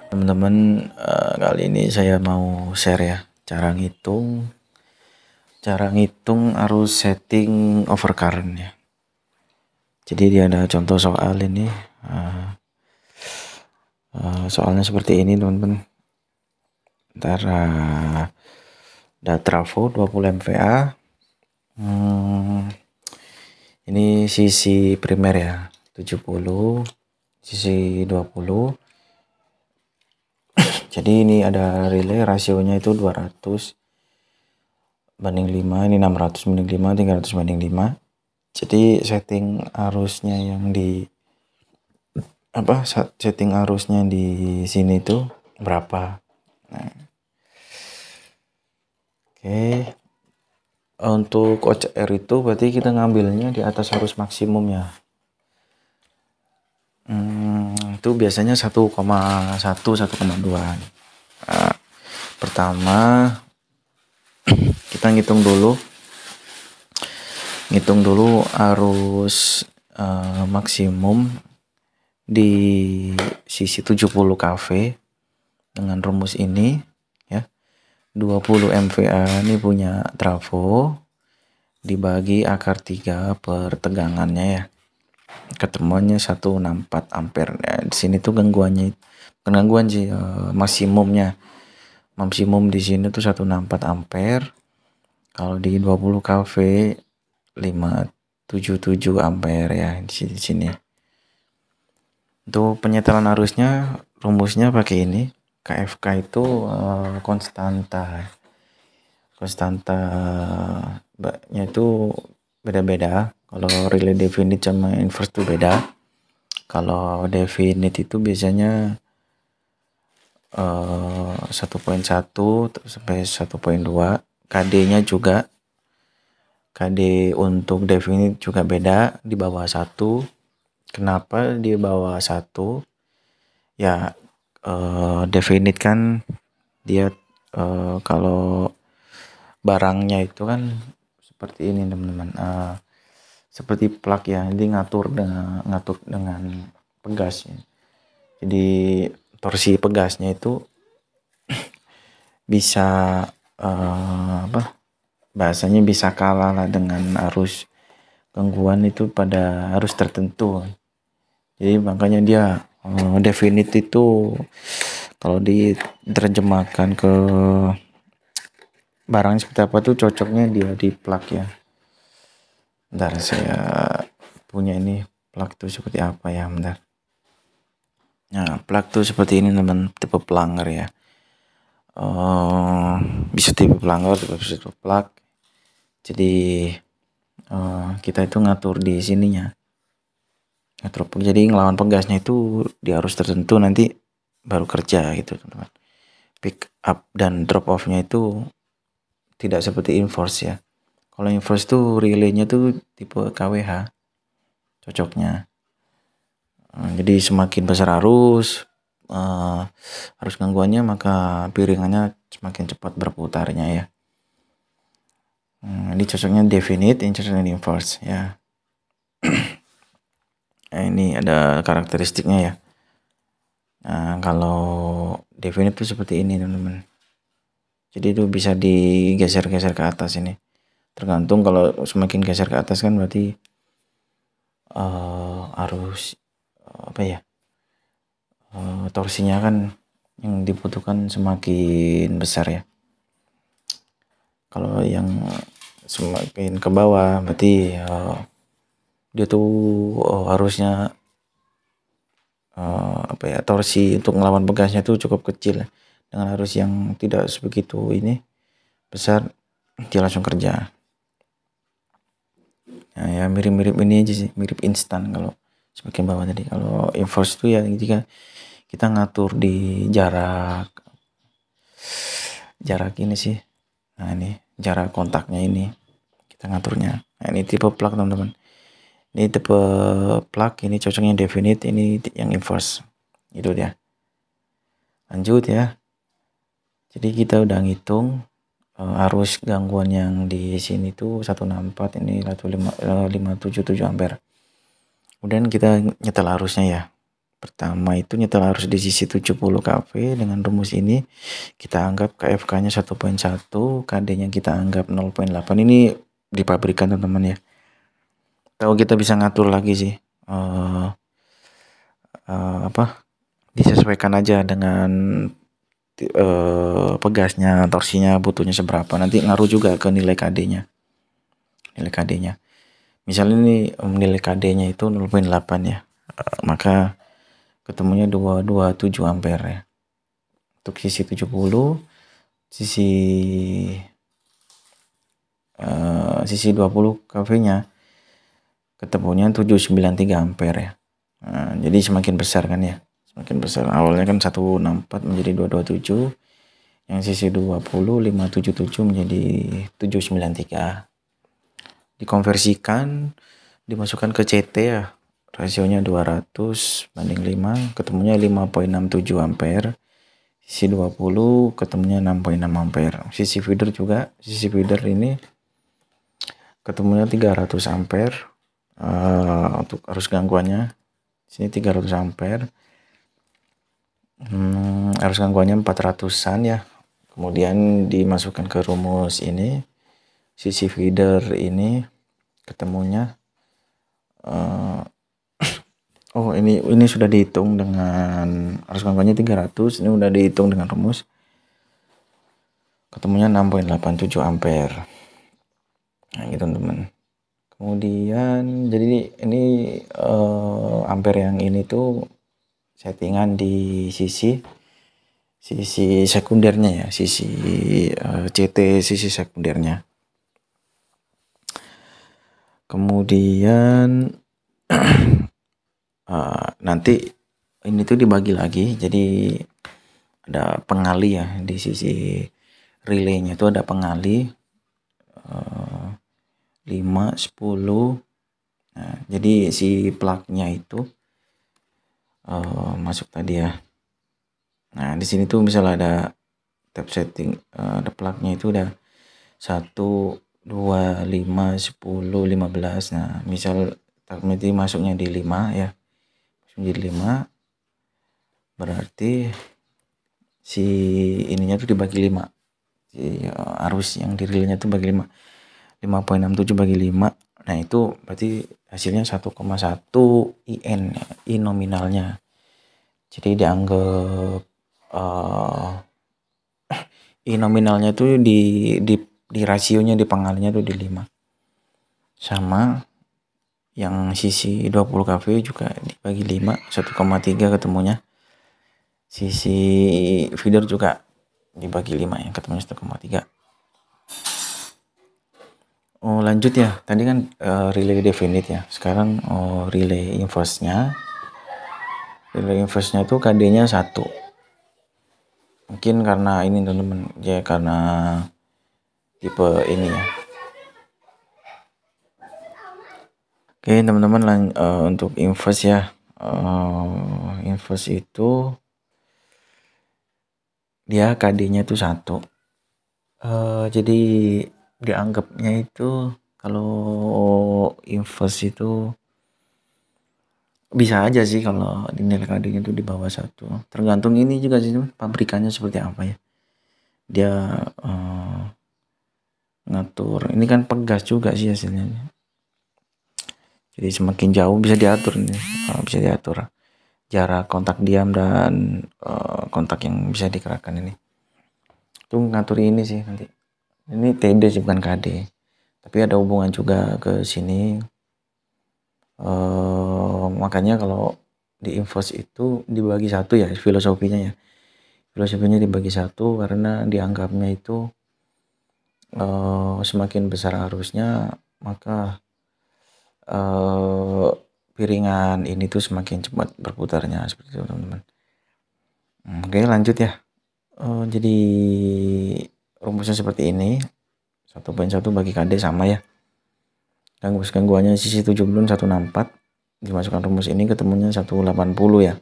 Teman-teman, kali ini saya mau share ya cara ngitung arus setting overcurrent ya. Jadi dia ada contoh soal ini, soalnya seperti ini teman-teman. Antara ada trafo 20 MVA, ini sisi primer ya 70, sisi 20. Jadi ini ada relay, rasionya itu 200 banding 5, ini 600 banding 5, 300 banding 5. Jadi setting arusnya yang di setting arusnya di sini tuh berapa. Nah, oke. Untuk OCR itu berarti kita ngambilnya di atas arus maksimum ya. Itu biasanya 1,1 1,2. Nah, pertama kita ngitung dulu arus maksimum di sisi 70 kV dengan rumus ini ya. 20 MVA ini punya trafo dibagi akar 3 per tegangannya ya. Ketemuannya 164 ampere. Nah, di sini tuh bukan gangguan sih, maksimumnya. Maksimum di sini tuh 164 ampere. Kalau di 20 kV 577 ampere ya di sini. Untuk penyetelan arusnya rumusnya pakai ini. KFK itu konstanta nya itu beda-beda. Kalau relay definite sama inverse itu beda. Kalau definite itu biasanya 1.1 sampai 1.2. KD-nya juga, KD untuk definite juga beda, di bawah 1. Kenapa di bawah 1? Ya definite kan dia kalau barangnya itu kan seperti ini teman-teman, seperti plug ya, jadi ngatur dengan pegasnya. Jadi torsi pegasnya itu bisa bahasanya bisa kalah lah dengan arus gangguan itu pada arus tertentu. Jadi makanya dia definite itu kalau diterjemahkan ke barang seperti apa tuh cocoknya dia di plug ya. Bentar, saya punya ini plug tuh seperti apa ya, bentar. Nah, plug tuh seperti ini teman, tipe pelanggar ya. Bisa tipe pelanggar, bisa tipe plug. Jadi kita itu ngatur di sininya. Jadi ngelawan pegasnya itu di arus tertentu nanti baru kerja gitu teman-teman. Pick up dan drop off-nya itu tidak seperti inverse ya. Kalau inverse tuh relay-nya tuh tipe KWH cocoknya. Jadi semakin besar arus gangguannya, maka piringannya semakin cepat berputarnya ya. Ini cocoknya definite, inverse, dan inverse ya. Nah, ini ada karakteristiknya ya. Nah, kalau definite itu seperti ini teman-teman. Jadi itu bisa digeser-geser ke atas ini. Tergantung, kalau semakin geser ke atas kan berarti arus torsinya kan yang dibutuhkan semakin besar ya. Kalau yang semakin ke bawah berarti dia tuh harusnya torsi untuk melawan pegasnya tuh cukup kecil ya. Dengan arus yang tidak sebegitu ini besar, dia langsung kerja. Nah, ya mirip-mirip ini aja sih, mirip instan kalau semakin bawah tadi. Kalau inverse itu ya jika kita ngatur di jarak ini sih. Nah, ini jarak kontaknya ini kita ngaturnya. Nah, ini tipe plug teman-teman. Ini tipe plug, ini cocoknya definite, ini yang inverse. Itu dia. Lanjut ya. Jadi kita udah ngitung arus gangguan yang di sini tuh 164, ini 577 ampere. Kemudian kita nyetel arusnya ya. Pertama itu nyetel arus di sisi 70 kV dengan rumus ini kita anggap KFK-nya 1.1, KD-nya kita anggap 0.8. Ini di pabrikan teman-teman ya. Tahu kita bisa ngatur lagi sih. Disesuaikan aja dengan pegasnya, torsinya butuhnya seberapa. Nanti ngaruh juga ke nilai KD-nya. Misalnya ini nilai KD-nya itu 0.8 ya. Maka ketemunya 227 ampere ya. Untuk sisi 70, sisi 20 kV-nya ketemunya 793 ampere ya. Nah, jadi semakin besar kan ya. Semakin besar. Awalnya kan 164 menjadi 227. Yang sisi 20 577 menjadi 793. Dikonversikan, dimasukkan ke CT ya. Rasionya 200 banding 5, ketemunya 5.67 ampere. Sisi 20 ketemunya 6.6 ampere. Sisi feeder juga, sisi feeder ini ketemunya 300 ampere. Untuk arus gangguannya sini 300 ampere. Arus gangguannya 400-an ya. Kemudian dimasukkan ke rumus ini. Sisi feeder ini ketemunya ini sudah dihitung dengan arus gangguannya 300. Ini udah dihitung dengan rumus. Ketemunya 6.87 ampere. Nah, gitu teman-teman. Kemudian jadi ini ampere yang ini tuh settingan di sisi sekundernya ya, sisi CT sisi sekundernya. Kemudian nanti ini tuh dibagi lagi, jadi ada pengali ya di sisi relaynya itu ada pengali 5, 10. Nah, jadi si plugnya itu masuk tadi ya. Nah, di sini tuh misalnya ada tab setting, ada plugnya itu udah 1, 2, 5, 10, 15. Nah, misal takmiti masuknya di 5 ya. Menjadi 5. Berarti si ininya tuh dibagi 5. Si arus yang di relaynya tuh bagi 5. 5.67 bagi 5. Nah, itu berarti hasilnya 1,1 IN, I nominalnya. Jadi dianggap I nominalnya tuh di rasionya di pengalinya tuh di 5. Sama yang sisi 20 kV juga dibagi 5, 1,3 ketemunya. Sisi feeder juga dibagi 5 yang ketemunya 1,3. Lanjut ya. Tadi kan relay definite ya. Sekarang relay inverse-nya. Relay inverse-nya tuh KD-nya 1. Mungkin karena ini teman-teman, ya karena tipe ini ya. Oke teman-teman, untuk inverse ya, inverse itu dia KD-nya itu 1. Jadi dianggapnya itu kalau inverse itu bisa aja sih kalau nilai KD-nya itu di bawah 1. Tergantung ini juga sih pabrikannya seperti apa ya. Dia ngatur. Ini kan pegas juga sih hasilnya. Jadi semakin jauh bisa diatur nih, bisa diatur jarak kontak diam dan kontak yang bisa digerakkan ini. Itu ngatur ini sih nanti. Ini TD sih bukan KD. Tapi ada hubungan juga ke sini. Makanya kalau di inverse itu dibagi 1 ya filosofinya ya. Filosofinya dibagi 1 karena dianggapnya itu semakin besar arusnya maka piringan ini tuh semakin cepat berputarnya seperti itu teman-teman. Oke lanjut ya. Jadi rumusnya seperti ini. 1.1 bagi KD sama ya. Gangguannya sisi 70 164. Dimasukkan rumus ini ketemunya 180 ya.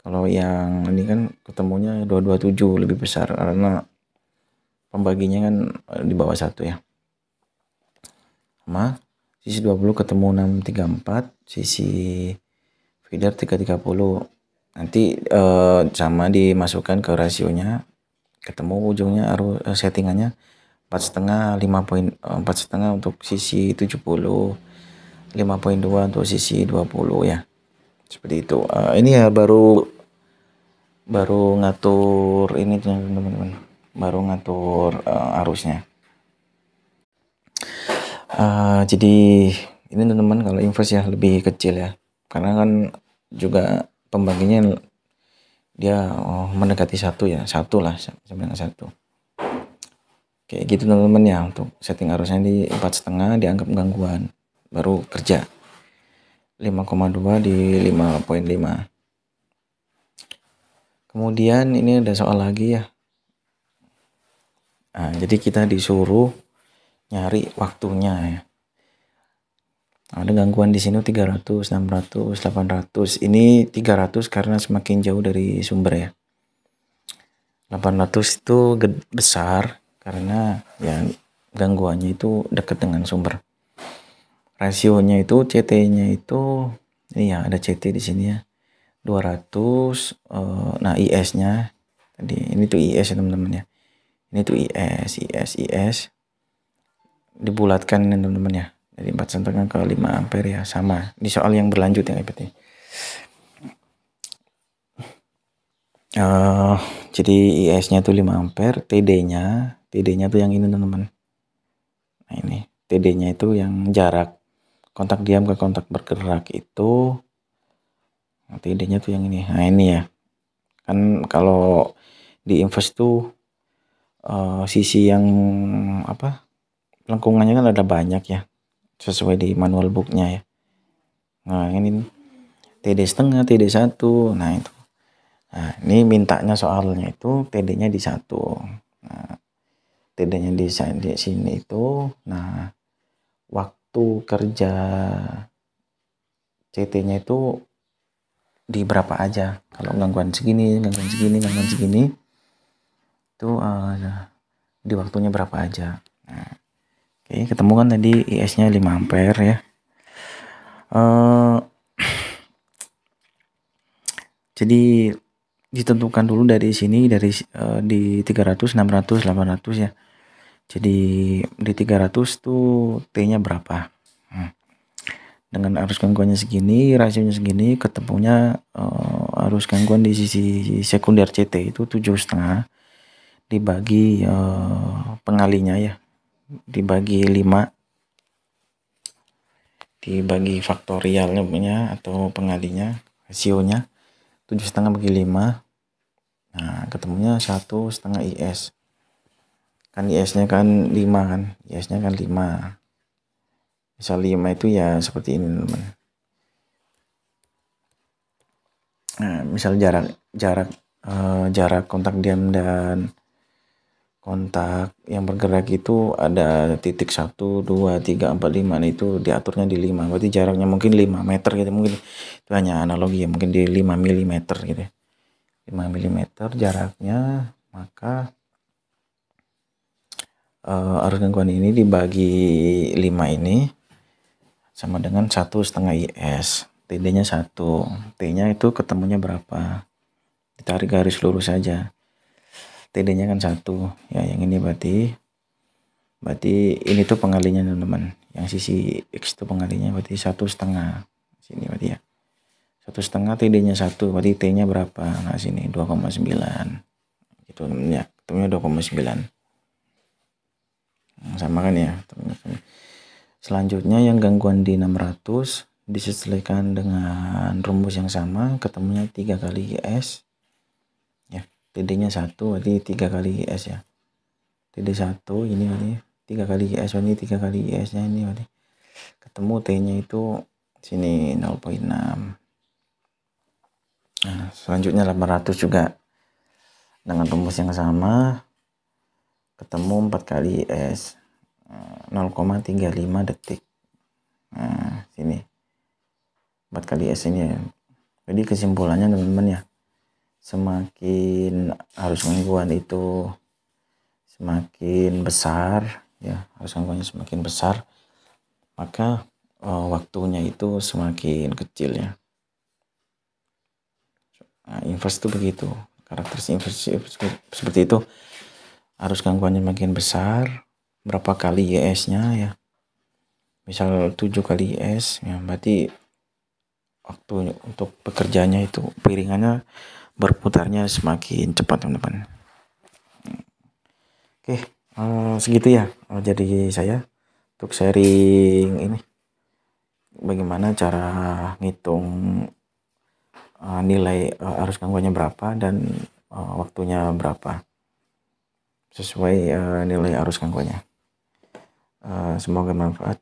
Kalau yang ini kan ketemunya 227 lebih besar karena pembaginya kan di bawah 1 ya. Sama sisi 20 ketemu 634, sisi feeder 330. Nanti sama dimasukkan ke rasionya, ketemu ujungnya arus settingannya 4,5, 4,5 untuk sisi 70, 5,2 untuk sisi 20 ya. Seperti itu. Ini ya baru ngatur ini teman-teman, baru ngatur arusnya. Jadi ini teman-teman kalau invest ya lebih kecil ya, karena kan juga pembaginya dia mendekati satu ya, satu lah sama dengan satu. Kayak gitu teman-teman ya. Untuk setting arusnya di 4,5 dianggap gangguan, baru kerja 5,2 di 5,5. Kemudian ini ada soal lagi ya. Jadi kita disuruh nyari waktunya ya. Ada gangguan di sini 300, 600, 800. Ini 300 karena semakin jauh dari sumber ya. 800 itu besar karena ya gangguannya itu dekat dengan sumber. Rasionya itu CT-nya itu ini ya, ada CT di sini ya. 200. Nah IS-nya tadi ini tuh IS ya teman-teman ya. Ini tuh IS dibulatkan ya teman-teman ya. Dari 4,5 ke 5 ampere ya, sama. Di soal yang berlanjut ya berarti. Jadi IS-nya tuh 5 ampere, TD-nya tuh yang ini teman-teman. Nah ini TD-nya itu yang jarak kontak diam ke kontak bergerak itu. Nah, TD-nya tuh yang ini. Nah ini ya. Kan kalau di invest tuh sisi yang lengkungannya kan ada banyak ya, sesuai di manual booknya ya. Nah ini TD setengah, TD 1. Nah itu. Nah ini mintanya soalnya itu TD-nya di 1. Nah TD-nya di sini itu. Nah waktu kerja CT-nya itu di berapa aja. Kalau gangguan segini itu di waktunya berapa aja. Nah, oke, ketemu kan tadi IS-nya 5 ampere ya. Jadi ditentukan dulu dari sini, dari di 300, 600, 800 ya. Jadi di 300 tuh T-nya berapa. Dengan arus gangguannya segini, rasionya segini, ketemunya arus gangguan di sisi sekunder CT itu 7,5 dibagi pengalinya ya, dibagi 5, dibagi faktorialnya punya atau pengalinya, rasionya 7,5 bagi 5. Nah ketemunya 1,5 IS. Kan IS-nya kan 5 kan, IS-nya kan 5. Misal 5 itu ya seperti ini teman. Nah, misal jarak kontak diam dan kontak yang bergerak itu ada titik 1, 2, 3, 4, 5. Nah itu diaturnya di 5. Berarti jaraknya mungkin 5 meter gitu. Mungkin itu hanya analogi ya, mungkin di 5 mm gitu ya. 5 mm jaraknya, maka arus gangguan ini dibagi 5 ini sama dengan 1,5 IS. TD-nya 1. T-nya itu ketemunya berapa? Ditarik garis lurus saja. TD-nya kan 1. Ya, yang ini berarti ini tuh pengalinya teman-teman. Yang sisi X itu pengalinya berarti 1,5. Sini berarti ya. 1,5 TD-nya 1. Berarti T-nya berapa? Nah, sini 2,9. Gitu ya. Ketemunya 2,9. Sama kan ya. Selanjutnya yang gangguan di 600 disesuaikan dengan rumus yang sama, ketemunya 3 kali IS ya. TD-nya 1 berarti 3 kali IS ya. TD 1 ini berarti 3 kali IS, ini 3 kali IS-nya ini berarti ketemu T-nya itu sini 0,6. Nah, selanjutnya 800 juga dengan rumus yang sama, ketemu 4 kali IS 0,35 detik. Nah sini 4 kali S ini ya. Jadi kesimpulannya teman-teman ya, semakin arus gangguan itu semakin besar ya, arus gangguannya semakin besar, maka waktunya itu semakin kecil ya. Nah, inverse itu begitu, karakteristik inverse seperti itu. Arus gangguannya makin besar, berapa kali YS-nya ya, misal 7 kali YS ya, berarti waktu untuk bekerjanya itu piringannya berputarnya semakin cepat teman-teman. Oke, segitu ya. Jadi saya untuk sharing ini bagaimana cara ngitung nilai arus gangguannya berapa dan waktunya berapa sesuai nilai arus gangguannya. Semoga bermanfaat.